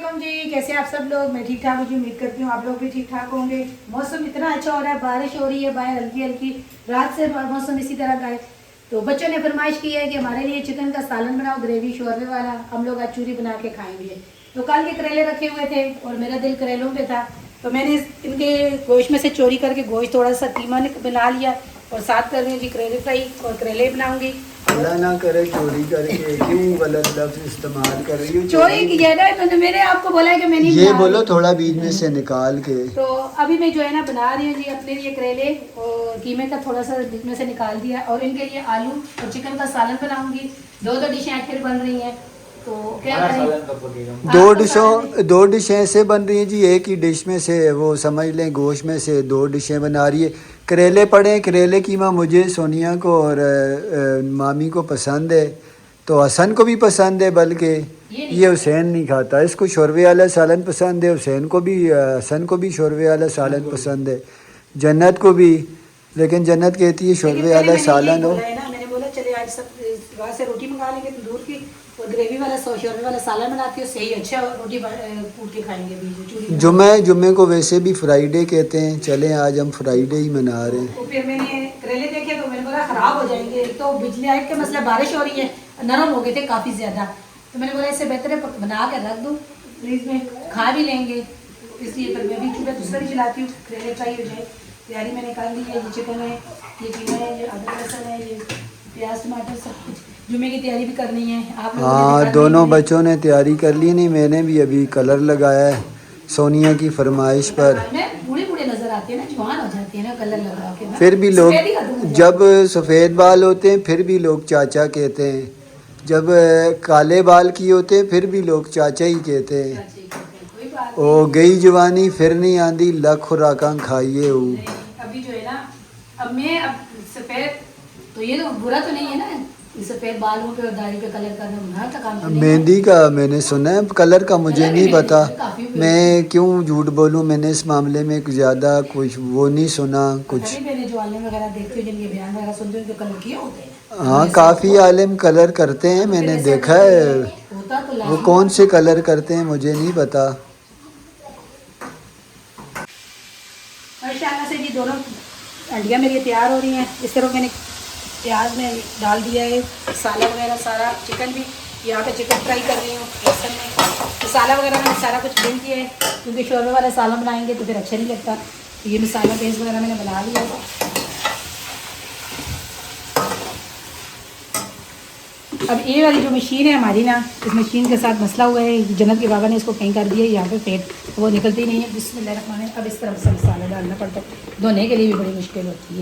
वालेकुम जी, कैसे आप सब लोग। मैं ठीक ठाक हूँ जी, उम्मीद करती हूँ आप लोग भी ठीक ठाक होंगे। मौसम इतना अच्छा हो रहा है, बारिश हो रही है बाहर हल्की हल्की, रात से मौसम इसी तरह का है। तो बच्चों ने फरमाइश की है कि हमारे लिए चिकन का सालन बनाओ, ग्रेवी शोरबे वाला। हम लोग आज चूरी बना के खाएंगे। तो कल के करेले रखे हुए थे और मेरा दिल करेलों पे था, तो मैंने इनके गोश्त में से चोरी करके गोश्त थोड़ा सा कीमा बना लिया और साथ कर रही हूँ जी करेले फ्राई और करेले बनाऊंगी। अल्लाह ना करे चोरी करके क्यों गलत लफ्ज इस्तेमाल कर रही हो। चोरी की है ना, मैंने आपको बोला है कि मैं नहीं ये बना बोलो रही। थोड़ा बीच में से निकाल के। तो अभी मैं जो है ना बना रही हूँ जी अपने लिए करेले और कीमे का थोड़ा सा बीच में से निकाल दिया और इनके लिए आलू और चिकन का सालन बनाऊंगी। दो डिशें फिर बन रही हैं, तो क्या करें। दो डिशें ऐसे बन रही हैं जी, एक ही डिश में से वो समझ लें गोश्त में से दो डिशें बना रही है। करेले पड़े, करेले कीमा मुझे, सोनिया को और मामी को पसंद है, तो हसन को भी पसंद है, बल्कि ये हुसैन नहीं खाता। इसको शोरबे वाला सालन पसंद है, हुसैन को भी, हसन को भी शोरबे वाला सालन पसंद है, जन्नत को भी। लेकिन जन्नत कहती है शोरबे वाला सालन हो। मैंने बोला चले आज सब वहाँ से रोटी मंगा लेंगे तंदूर की और ग्रेवी वाला शोरबे वाला सालन बनाती हूँ, सही अच्छा रोटी कूट के खाएंगे भी। जुम्मे को वैसे भी फ्राइडे कहते हैं, चलें आज हम फ्राइडे ही मना रहे हैं। तो फिर मैंने करेले देखे तो मैंने बोला ख़राब हो जाएंगे, एक तो बिजली आइट के मसला, बारिश हो रही है, नरम हो गए थे काफ़ी ज़्यादा, तो मैंने बोला इससे बेहतर है बना के रख दूँ, फ्रीज में खा भी लेंगे। इसलिए फिर मैं भी चूल्हा दूसरा भी चलाती हूँ, करेले फ्राई हो जाए। तैयारी मैंने कर ली है, ये चिकन है, ये कीमा है, ये अदरक लहसुन है, ये प्याज टमाटर सब कुछ। जुम्मे की तैयारी भी करनी है आप लोगों ने। हाँ, दोनों बच्चों ने तैयारी कर ली। नहीं, मैंने भी अभी कलर लगाया है सोनिया की फरमाइश पर। बूढ़े बूढ़े नजर आते हैं ना, जवान हो जाती है ना कलर लगा के ना। फिर भी लोग सफेद ही कर दूं जब सफ़ेद बाल होते हैं फिर भी लोग चाचा कहते हैं, जब काले बाल किए होते हैं फिर भी लोग चाचा ही कहते हैं। कोई बात ओ गई जवानी फिर नहीं आंदी, लख खुराकां खाइए हूँ। नहीं। अभी जो है ना, अब मैं सफेद, तो ये तो बुरा तो नहीं है ना, सफेद बालों पे और दाढ़ी पे कलर करना गुनाह का काम तो नहीं है। मेहंदी का मैंने सुना है, कलर का मुझे नहीं पता। मैं क्यों झूठ बोलूं, मैंने इस मामले में ज़्यादा कुछ वो नहीं सुना कुछ। मैंने जो आलिम वगैरह देखती हूँ, जिनके बयान वगैरह सुनती हूँ, कलर किए होते हैं। हाँ, काफ़ी आलिम कलर करते हैं, मैंने देखा है। होता तो वो कौन से कलर करते हैं मुझे नहीं पता। माशाल्लाह से जी दोनों अंडियाँ मेरी तैयार हो रही हैं। इस तरह मैंने प्याज में डाल दिया है, मसाला वगैरह सारा। चिकन भी यहाँ पे चिकन फ्राई कर रही हूँ बेसन में। मसाला वगैरह मैंने सारा कुछ भून दिया है, क्योंकि शोरबे वाला सालन बनाएंगे तो फिर अच्छा नहीं लगता। तो ये मसाला पेस्ट वगैरह मैंने बना लिया है। अब ये वाली जो मशीन है हमारी ना, इस मशीन के साथ मसला हुआ है, जन्नत के बाबा ने इसको कहीं कर दिया, यहाँ पे पेट वो निकलती नहीं है। बिस्मिल्लाह। अब इस तरफ से मसाला डालना पड़ता है, धोने के लिए भी बड़ी मुश्किल होती है।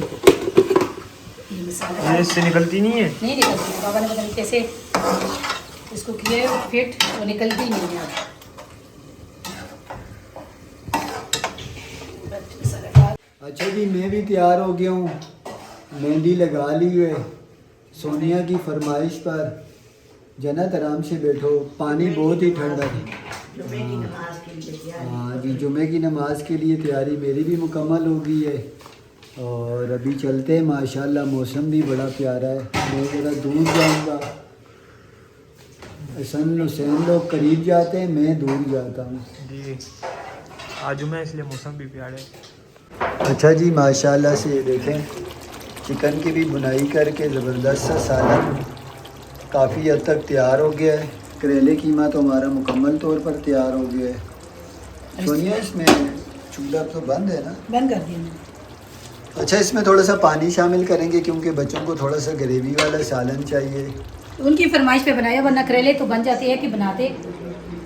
ये मसाला इससे निकलती नहीं है, नहीं निकलती है। बाबा ने पता नहीं कैसे इसको किए फिट, वो निकलती नहीं है। अच्छा जी, मैं भी तैयार हो गया हूँ, मेहंदी लगा ली है सोनिया की फरमाइश पर। जन्नत आराम से बैठो, पानी बहुत ही ठंडा है। हाँ जी, जुमे की नमाज के लिए तैयारी मेरी भी मुकम्मल हो गई है और अभी चलते हैं। माशाल्लाह मौसम भी बड़ा प्यारा है। मैं ज़रा दूर जाऊँगा, हसन हुसैन लोग करीब जाते हैं, मैं दूर जाता हूँ जी। आज मैं इसलिए मौसम भी प्यारा है। अच्छा जी, माशाल्लाह से ये देखें, चिकन की भी बुनाई करके ज़बरदस्त सा सालन काफ़ी हद तक तैयार हो गया है। करेले कीमा तो हमारा मुकम्मल तौर पर तैयार हो गया है। सोनिया, इसमें चूल्हा तो बंद है ना? बंद कर दिया मैंने। अच्छा, इसमें थोड़ा सा पानी शामिल करेंगे क्योंकि बच्चों को थोड़ा सा ग्रेवी वाला सालन चाहिए। उनकी फरमाइश पे बनाया, वरना करेले तो बन जाते हैं कि बनाते।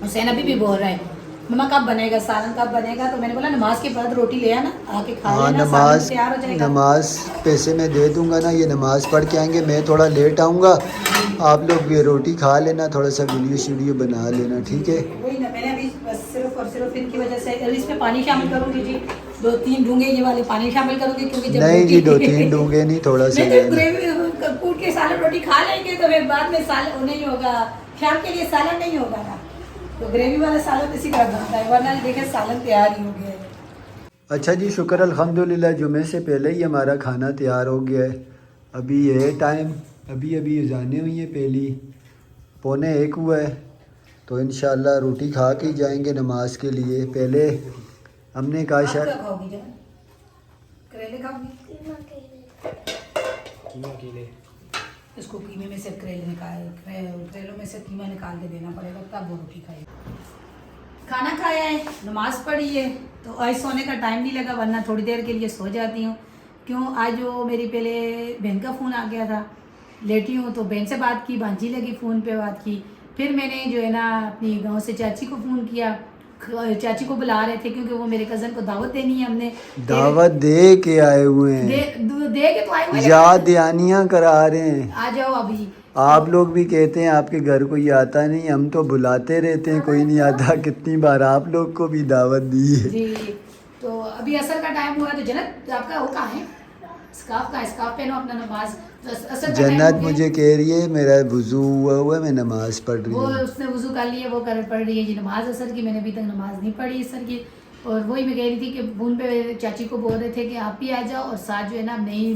हुसैन अभी भी बोल रहा है मम्मा कब बनेगा सालन, कब बनेगा। तो मैंने बोला नमाज के बाद रोटी ले आना, आके खा हाँ, लेना, सालन तैयार हो जाएगा। नमाज पैसे में दे दूंगा ना, ये नमाज पढ़ के आएंगे, मैं थोड़ा लेट आऊँगा, आप लोग ये रोटी खा लेना, थोड़ा सा वीडियो बना लेना, ठीक है? वही ना, मैंने अभी बस सिर्फ और सिर्फ इनकी वजह से इसमें पानी शामिल करूँगी जी, 2-3 डूंगे ये वाले पानी शामिल करूँगी, क्योंकि जब नहीं जी, 2-3 डूंगे नहीं, थोड़ा सा नहीं, तो ग्रेवी कूट के सालन रोटी खा लेंगे तो फिर बाद में सालन नहीं होगा, शाम के लिए सालन नहीं होगा ना, तो ग्रेवी वाला सालन इसी तरह बनता है, वरना देखें सालन तैयार ही हो गया है। अच्छा जी, शुक्र अल्हम्दुलिल्लाह, जुमे से पहले ही हमारा खाना तैयार हो गया है। अभी ये टाइम अभी अजानें हुई हैं, पहली 12:45 हुआ है। تو انشاءاللہ روٹی کھا کے ہی جائیں گے نماز کے لیے. پہلے ہم نے کہا آپ شاید کیا کھاؤ گی جان؟ کریلے کھاؤ گی؟ قیمہ کیلے. اس کو قیمے میں سے کریلے نکال, کریلوں میں سے قیمہ نکال کے دینا پڑے گا تب وہ روٹی کھائے. کھانا کھایا ہے, نماز پڑھی ہے, تو آج سونے کا ٹائم نہیں لگا, ورنہ تھوڑی دیر کے لیے سو جاتی ہوں. کیوں آج وہ میری پہلے بہن کا فون آ گیا تھا, لیٹی ہوں تو بہن سے بات کی, بانجی لگی فون پہ بات کی. پھر میں نے جو ہے نا اپنی گاؤں سے چاچی کو فون کیا, چاچی کو بلا رہے تھے کیونکہ وہ میرے کزن کو دعوت دینی ہے. ہم نے دعوت دے کے آئے ہوئے ہیں, دے کے تو آئے ہوئے, یاد دہانیاں کرا رہے ہیں. آ جاؤ ابھی. آپ لوگ بھی کہتے ہیں آپ کے گھر کوئی آتا نہیں, ہم تو بلاتے رہتے ہیں, کوئی نہیں آتا. کتنی بار آپ لوگ کو بھی دعوت دی ہے. جی تو ابھی عصر کا ٹائم ہوا, تو جنت آپ کا وہ کہاں ہے, اسکارف کا, اسکارف پہنو اپنا نماز. عصر کا ٹائم ہو جنت گیا. مجھے کہہ رہی ہے میرا وضو ہوا ہے, میں نماز پڑھ رہی وہ ہوں. اس نے وضو کر لیے, وہ پڑھ رہی ہے جی نماز عصر کی. میں نے ابھی تک نماز نہیں پڑھی عصر کی. اور وہی میں کہہ رہی تھی کہ فون پہ چاچی کو بول رہے تھے کہ آپ بھی آ جاؤ, اور ساتھ جو ہے نا نئی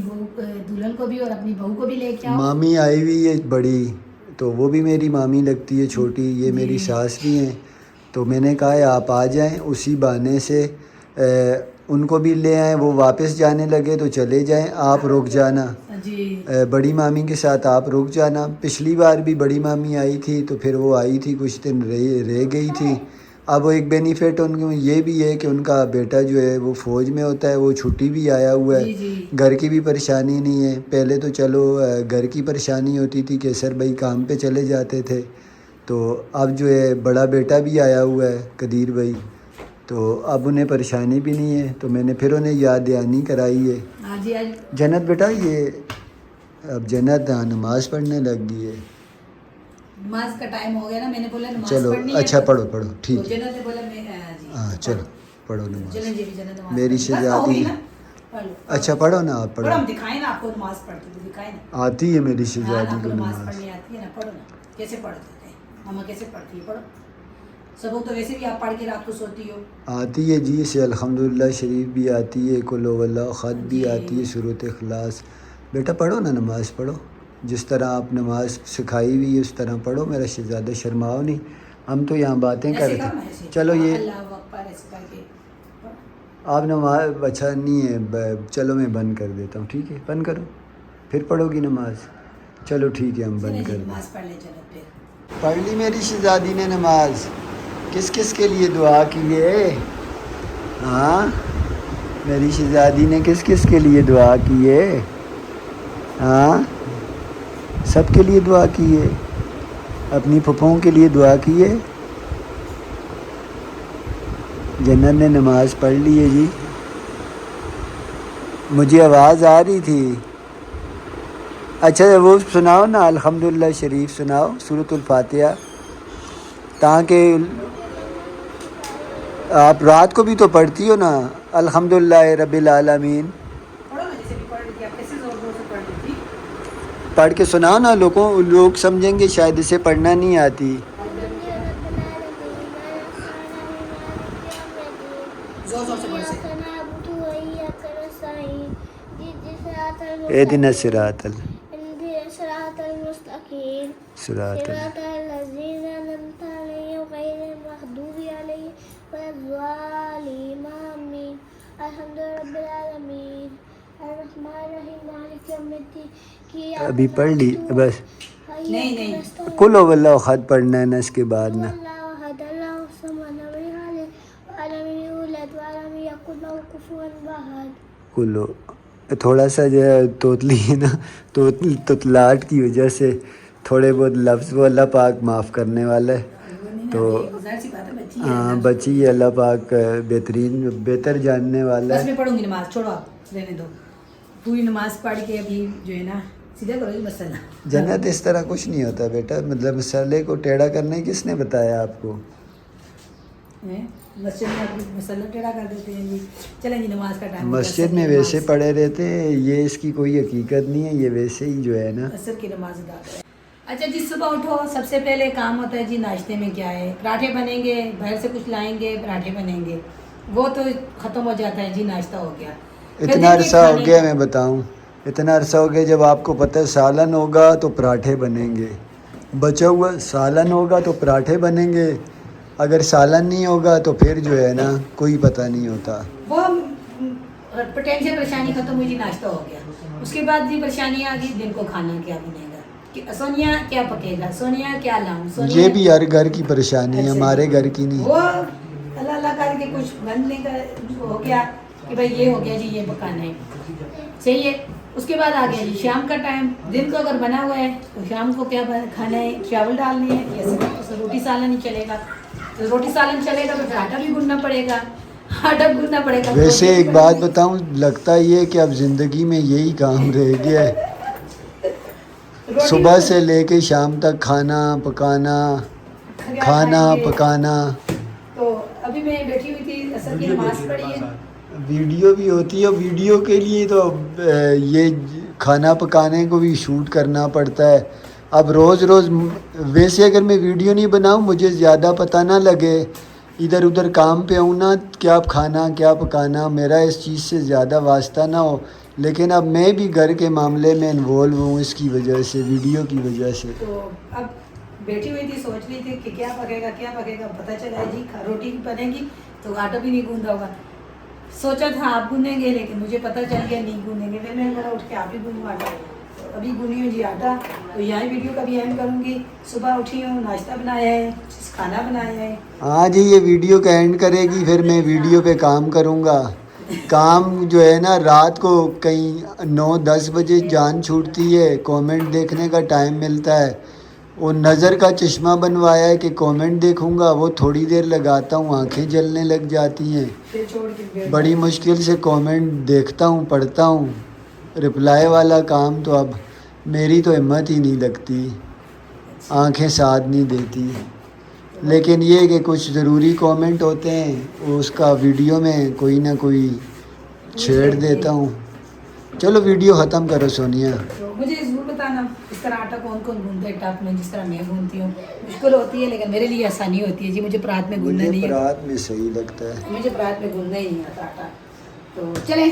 دلہن کو بھی اور اپنی بہو کو بھی لے کے آؤ. مامی آئی ہوئی ہے بڑی, تو وہ بھی میری مامی لگتی ہے, چھوٹی یہ میری ساس بھی ہیں. تو میں نے کہا ہے آپ آ جائیں, اسی بہانے سے ان کو بھی لے آئیں. وہ واپس جانے لگے تو چلے جائیں, آپ رک جانا. جی بڑی مامی کے ساتھ آپ رک جانا. پچھلی بار بھی بڑی مامی آئی تھی تو پھر وہ آئی تھی, کچھ دن رہ گئی تھی. اب وہ ایک بینیفٹ ان کو یہ بھی ہے کہ ان کا بیٹا جو ہے وہ فوج میں ہوتا ہے, وہ چھٹی بھی آیا ہوا ہے. جی جی گھر کی بھی پریشانی نہیں ہے. پہلے تو چلو گھر کی پریشانی ہوتی تھی کہ سر بھائی کام پہ چلے جاتے تھے, تو اب جو ہے بڑا بیٹا بھی آیا ہوا ہے قدیر بھائی, تو اب انہیں پریشانی بھی نہیں ہے. تو میں نے پھر انہیں یاد دہانی کرائی ہے. ہاں جی. آج جنت بیٹا یہ اب جنت نماز پڑھنے لگ گئی ہے. نماز کا ٹائم ہو گیا نا, میں نے بولا نماز چلو پڑھنی ہے. اچھا پڑھو پڑھو تو ٹھیک ہے. جنت نے بولا میں جی ہاں چلو پڑھو نماز. چلیں جی, جنت نماز میری پڑھنی. بس ہوگی شہزادی. نا, پڑھ لو. اچھا پڑھو نا, آپ پڑھو, پڑھو. ہم دکھائیں نا آپ کو نماز پڑھتے تو دکھائیں نا. آتی ہے میری ہاں شہزادی آپ کو کو نماز نماز. پڑھنی آتی ہے نا, پڑھو نا. کیسے پڑھتے ہیں ماما, کیسے پڑھتی ہے, پڑھو. سب تو ویسے بھی آپ پڑھ کے رات کو سوتی ہو. آتی ہے جی, سے الحمدللہ شریف بھی آتی ہے, قل هو اللہ خط بھی جی. آتی ہے, سورۃ اخلاص. بیٹا پڑھو نا, نماز پڑھو. جس طرح آپ نماز سکھائی ہوئی ہے اس طرح پڑھو. میرا شہزادہ شرماؤ نہیں, ہم تو یہاں باتیں کر ایسے رہے کرو نا, تھے. ایسے چلو یہ اللہ اکبر ایسے کر کے. آپ نماز اچھا نہیں ہے, چلو میں بند کر دیتا ہوں. ٹھیک ہے بند کرو, پھر پڑھو گی نماز. چلو ٹھیک ہے ہم چلیں بند جی کر دیں. نماز پڑھ لیں. چلو پھر پڑھ لی میری شہزادی نے نماز. کس کس کے لیے دعا کی ہے؟ ہاں میری شہزادی نے کس کس کے لیے دعا کی ہے؟ ہاں سب کے لیے دعا کی ہے. اپنی پھپھوؤں کے لیے دعا کی ہے. جنت نے نماز پڑھ لی ہے جی. مجھے آواز آ رہی تھی. اچھا وہ سناؤ نا, الحمدللہ شریف سناؤ, سورۃ الفاتحہ. تاکہ آپ رات کو بھی تو پڑھتی ہو نا, الحمدللہ رب العالمین. پڑھو نا, جیسے بھی پڑھ رہی تھی آپ, کیسے زور زور سے پڑھ رہی تھی. پڑھ کے سناؤ نا, لوگ سمجھیں گے شاید اسے پڑھنا نہیں آتی. زور زور سے پڑھو سے. اهدنا الصراط صراط المستقيم صراط صراط الذين أنعمت عليهم غير المغضوب عليهم ولا الضالين آمين. الحمد لله رب العالمين الرحمن الرحيم مالك يوم الدين. ابھی پڑھ لی بس. نہیں نہیں, قل هو اللہ خط پڑھنا ہے نا اس کے بعد نا. کلو تھوڑا سا جو ہے توتلی ہے نا, توتلاٹ کی وجہ سے تھوڑے بہت لفظ وہ اللہ پاک معاف کرنے والا ہے. تو ظاہر سی بات ہے, بچی ہے. ہاں بچی ہے, اللہ پاک بہتر جاننے والا بس ہے. میں پڑھوں گی نماز, چھوڑو آپ رہنے دو. پوری نماز پڑھ کے ابھی جو ہے نا سیدھا کرو گی مسئلہ. جنت اس طرح کچھ نہیں ہوتا بیٹا, مطلب مسئلے کو ٹیڑھا کرنے کس نے بتایا آپ کو؟ مسجد میں آپ مسئلہ ٹیڑھا کر دیتے ہیں جی. چلیں جی نماز کا ٹائم. مسجد میں ویسے پڑھے رہتے ہیں, یہ اس کی کوئی حقیقت نہیں ہے, یہ ویسے ہی جو ہے نا. عصر کی نماز ادا کریں. اچھا جی, صبح اٹھو, سب سے پہلے کام ہوتا ہے جی ناشتے میں کیا ہے. پراٹھے بنیں گے, باہر سے کچھ لائیں گے, پراٹھے بنیں گے, وہ تو ختم ہو جاتا ہے جی, ناشتہ ہو گیا. اتنا عرصہ ہو گیا, میں بتاؤں اتنا عرصہ ہو گیا, جب آپ کو پتہ ہے سالن ہوگا تو پراٹھے بنیں گے, बचा हुआ सालन होगा तो पराठे बनेंगे, अगर सालन नहीं होगा तो फिर जो है ना कोई पता नहीं होता। वो टेंशन से परेशानी खत्म हुई जी, नाश्ता हो गया। उसके बाद जी परेशानी आ गई, दिन को खाना क्या बनेगा, कि सोनिया क्या पकेगा, सोनिया क्या लाऊं, सोनिया ये भी हर घर की परेशानी है, हमारे घर की नहीं। वो अल्लाह अल्लाह करके कुछ बनने का हो गया कि भाई ये हो गया जी, ये पकाना है, सही है। उसके बाद आ गया जी शाम का टाइम। दिन को अगर बना हुआ है तो शाम को क्या खाना है, चावल डालने हैं या रोटी सालन ही चलेगा। तो रोटी सालन चलेगा तो फिर आटा भी गूंदना पड़ेगा, आटा गूंदना पड़ेगा। वैसे एक बात बताऊं, लगता ये कि अब ज़िंदगी में यही काम रह गया है, सुबह से लेके शाम तक खाना पकाना, खाना पकाना। तो अभी मैं बैठी हुई थी, असर की नमाज पढ़ी है, वीडियो भी होती है, वीडियो के लिए तो ये खाना पकाने को भी शूट करना पड़ता है। अब रोज़ रोज़ वैसे अगर मैं वीडियो नहीं बनाऊं, मुझे ज़्यादा पता ना लगे, इधर उधर काम पे हूँ ना, क्या खाना क्या पकाना, मेरा इस चीज़ से ज़्यादा वास्ता ना हो। लेकिन अब मैं भी घर के मामले में इन्वॉल्व हूँ इसकी वजह से, वीडियो की वजह से। तो अब बैठी हुई थी, सोच रही थी कि क्या पकेगा क्या पकेगा। पता चला जी रोटी बनेगी तो आटा भी नहीं गूंदा होगा। सोचा था आप गूंदेंगे, लेकिन मुझे पता चल गया नहीं गूंदेंगे। फिर मैंने बोला उठ के आप ही गूंदो आटा। तो अभी गूंदी हूँ जी आटा, तो यहाँ वीडियो का भी एंड करूँगी। सुबह उठी हूँ, नाश्ता बनाया है, खाना बनाया है। हाँ जी, ये वीडियो का एंड करेगी, फिर मैं वीडियो पे काम करूँगा। काम जो है ना, रात को कहीं 9-10 बजे जान छूटती है, कमेंट देखने का टाइम मिलता है। वो नज़र का चश्मा बनवाया है कि कमेंट देखूंगा, वो थोड़ी देर लगाता हूँ, आंखें जलने लग जाती हैं। फिर छोड़ के बड़ी मुश्किल से कमेंट देखता हूँ, पढ़ता हूँ। रिप्लाई वाला काम तो अब मेरी तो हिम्मत ही नहीं लगती, आंखें साथ नहीं देती। लेकिन ये कि कुछ ज़रूरी कमेंट होते हैं, उसका वीडियो में कोई ना कोई छेड़ देता हूँ। चलो वीडियो ख़त्म करो सोनिया। तो मुझे ज़रूर बताना इस तरह आटा कौन कौन गूंदता है टप में, जिस तरह मैं गूंदती हूँ। मुश्किल होती है लेकिन मेरे लिए आसानी होती है जी। मुझे परात में गूंदना नहीं है, रात में सही लगता है, मुझे परात में गूंदना ही नहीं आता आटा। तो चले,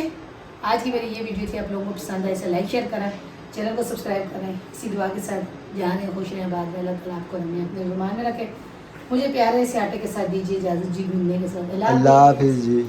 आज की मेरी ये वीडियो थी, आप लोगों को पसंद आए इसे लाइक शेयर करें, चैनल को सब्सक्राइब करें। इसी दुआ के साथ जहाँ रहें खुश रहें, बाद में अल्लाह ताला आपको हमें अपने रुमान में रखे। मुझे प्यारे से आटे के साथ दीजिए इजाज़त जी, गूंदने के साथ। अल्लाह हाफिज़ जी।